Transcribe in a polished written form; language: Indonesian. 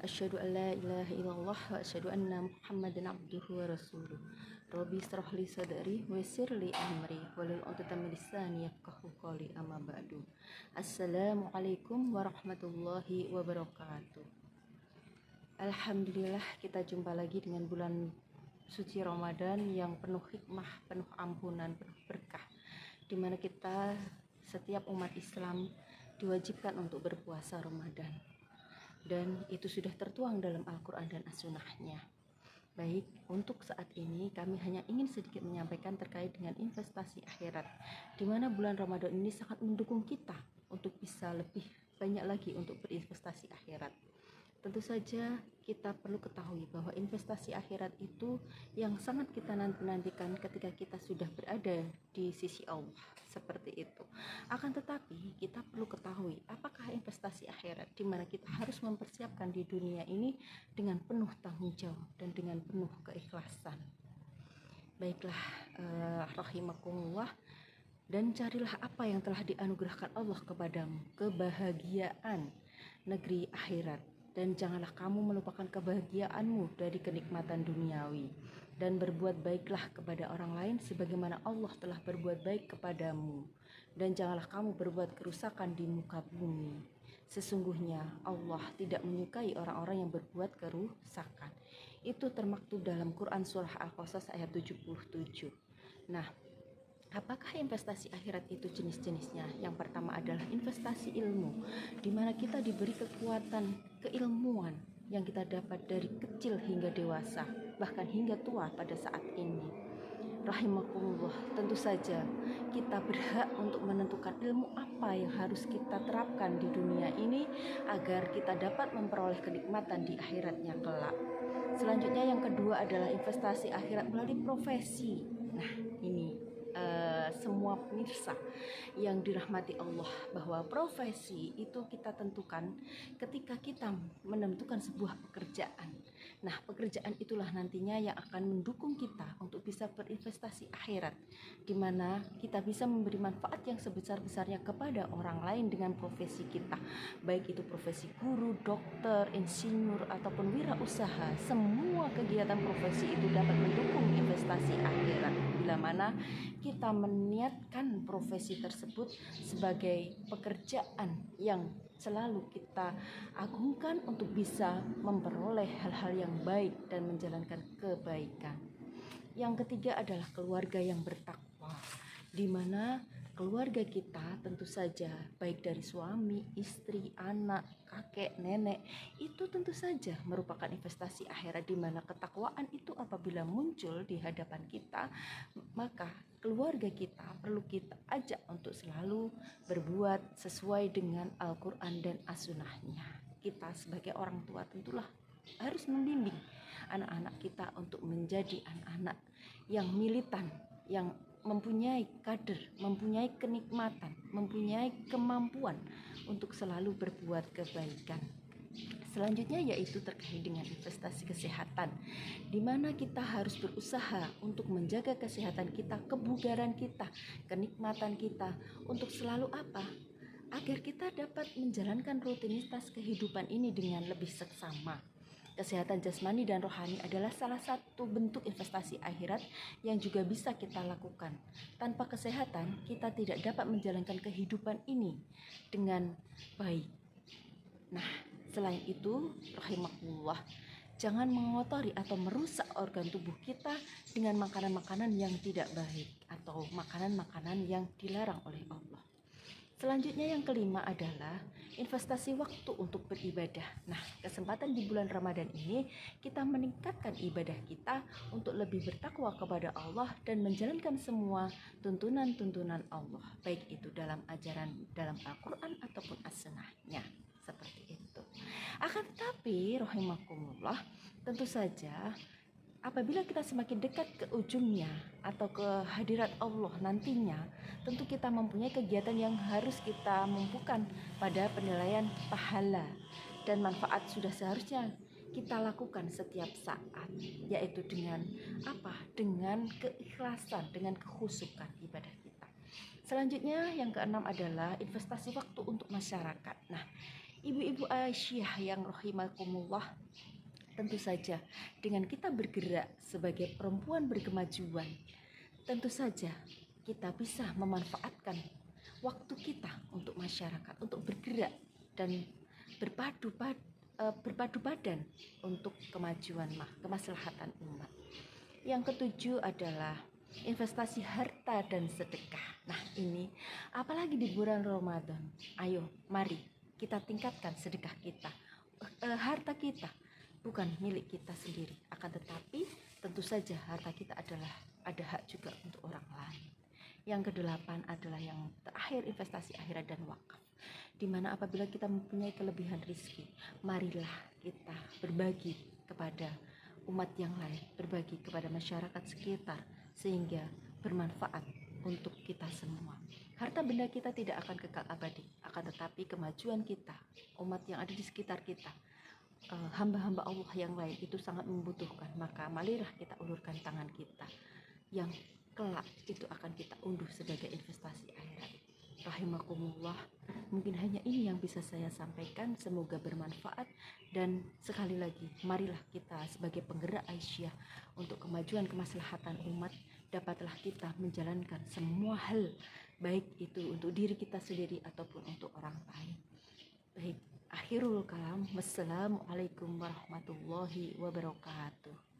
Asyhadu an la ilaha illallah wa asyhadu anna Muhammadan abduhu wa rasuluh. Rabbi israh li sadri wa yassir li amri wahlul 'uqdatam min lisani yafqahu qawli, amma ba'du. Assalamualaikum warahmatullahi wabarakatuh. Alhamdulillah, kita jumpa lagi dengan bulan suci Ramadan yang penuh hikmah, penuh ampunan, penuh berkah, di mana kita setiap umat Islam diwajibkan untuk berpuasa Ramadan. Dan itu sudah tertuang dalam Al-Quran dan As-Sunnahnya. Baik, untuk saat ini kami hanya ingin sedikit menyampaikan terkait dengan investasi akhirat, di mana bulan Ramadan ini sangat mendukung kita untuk bisa lebih banyak lagi untuk berinvestasi akhirat. Tentu saja kita perlu ketahui bahwa investasi akhirat itu yang sangat kita nantikan ketika kita sudah berada di sisi Allah, seperti itu. Akan tetapi kita perlu ketahui apakah investasi akhirat di mana kita harus mempersiapkan di dunia ini dengan penuh tanggung jawab dan dengan penuh keikhlasan. Baiklah, rahimakumullah, dan carilah apa yang telah dianugerahkan Allah kepadamu, kebahagiaan negeri akhirat. Dan janganlah kamu melupakan kebahagiaanmu dari kenikmatan duniawi, dan berbuat baiklah kepada orang lain sebagaimana Allah telah berbuat baik kepadamu. Dan janganlah kamu berbuat kerusakan di muka bumi. Sesungguhnya Allah tidak menyukai orang-orang yang berbuat kerusakan. Itu termaktub dalam Quran surah Al-Qasas ayat 77. Nah, apakah investasi akhirat itu jenis-jenisnya? Yang pertama adalah investasi ilmu, di mana kita diberi kekuatan keilmuan yang kita dapat dari kecil hingga dewasa, bahkan hingga tua pada saat ini. Rahimakumullah, tentu saja kita berhak untuk menentukan ilmu apa yang harus kita terapkan di dunia ini agar kita dapat memperoleh kenikmatan di akhiratnya kelak. Selanjutnya yang kedua adalah investasi akhirat melalui profesi. Nah, ini semua pemirsa yang dirahmati Allah, bahwa profesi itu kita tentukan ketika kita menentukan sebuah pekerjaan. Nah, pekerjaan itulah nantinya yang akan mendukung kita untuk bisa berinvestasi akhirat, di mana kita bisa memberi manfaat yang sebesar-besarnya kepada orang lain dengan profesi kita, baik itu profesi guru, dokter, insinyur, ataupun wirausaha. Semua kegiatan profesi itu dapat mendukung investasi akhirat bila mana kita meniatkan profesi tersebut sebagai pekerjaan yang selalu kita agungkan untuk bisa memperoleh hal-hal yang baik dan menjalankan kebaikan. Yang ketiga adalah keluarga yang bertakwa, di mana keluarga kita tentu saja baik dari suami, istri, anak, kakek, nenek, itu tentu saja merupakan investasi akhirat, di mana ketakwaan itu apabila muncul di hadapan kita, maka keluarga kita perlu kita ajak untuk selalu berbuat sesuai dengan Al-Quran dan As-Sunnahnya. Kita sebagai orang tua tentulah harus membimbing anak-anak kita untuk menjadi anak-anak yang militan, yang mempunyai kader, mempunyai kenikmatan, mempunyai kemampuan untuk selalu berbuat kebaikan. Selanjutnya yaitu terkait dengan investasi kesehatan, di mana kita harus berusaha untuk menjaga kesehatan kita, kebugaran kita, kenikmatan kita, untuk selalu apa? Agar kita dapat menjalankan rutinitas kehidupan ini dengan lebih seksama. Kesehatan jasmani dan rohani adalah salah satu bentuk investasi akhirat yang juga bisa kita lakukan. Tanpa kesehatan, kita tidak dapat menjalankan kehidupan ini dengan baik. Nah, selain itu, rahimakumullah, jangan mengotori atau merusak organ tubuh kita dengan makanan-makanan yang tidak baik atau makanan-makanan yang dilarang oleh Allah. Selanjutnya yang kelima adalah investasi waktu untuk beribadah. Nah, kesempatan di bulan Ramadan ini kita meningkatkan ibadah kita untuk lebih bertakwa kepada Allah dan menjalankan semua tuntunan-tuntunan Allah, baik itu dalam ajaran dalam Al-Quran ataupun As-Sunnahnya, seperti itu. Akan tetapi rahimakumullah, tentu saja apabila kita semakin dekat ke ujungnya atau ke hadirat Allah nantinya, tentu kita mempunyai kegiatan yang harus kita mampukan pada penilaian pahala dan manfaat sudah seharusnya kita lakukan setiap saat, yaitu dengan apa? Dengan keikhlasan, dengan kekhusyukan ibadah kita. Selanjutnya yang keenam adalah investasi waktu untuk masyarakat. Nah, Ibu-ibu Aisyah yang rahimakumullah, tentu saja dengan kita bergerak sebagai perempuan berkemajuan, tentu saja kita bisa memanfaatkan waktu kita untuk masyarakat, untuk bergerak dan berpadu badan untuk kemajuan kemaslahatan umat. Yang ketujuh adalah investasi harta dan sedekah. Nah, ini apalagi di bulan Ramadan. Ayo, mari kita tingkatkan sedekah kita. Harta kita bukan milik kita sendiri, akan tetapi tentu saja harta kita ada hak juga untuk orang lain. Yang kedelapan adalah yang terakhir, investasi akhirat dan wakaf. Dimana apabila kita mempunyai kelebihan rezeki, marilah kita berbagi kepada umat yang lain, berbagi kepada masyarakat sekitar, sehingga bermanfaat untuk kita semua. Harta benda kita tidak akan kekal abadi, akan tetapi kemajuan kita, umat yang ada di sekitar kita, hamba-hamba Allah yang lain itu sangat membutuhkan. Maka marilah kita ulurkan tangan kita yang kelak itu akan kita unduh sebagai investasi akhirat. Rahimakumullah, mungkin hanya ini yang bisa saya sampaikan, semoga bermanfaat. Dan sekali lagi, marilah kita sebagai penggerak Aisyah untuk kemajuan kemaslahatan umat, dapatlah kita menjalankan semua hal, baik itu untuk diri kita sendiri ataupun untuk orang lain. Baik, akhirul kalam, wassalamualaikum warahmatullahi wabarakatuh.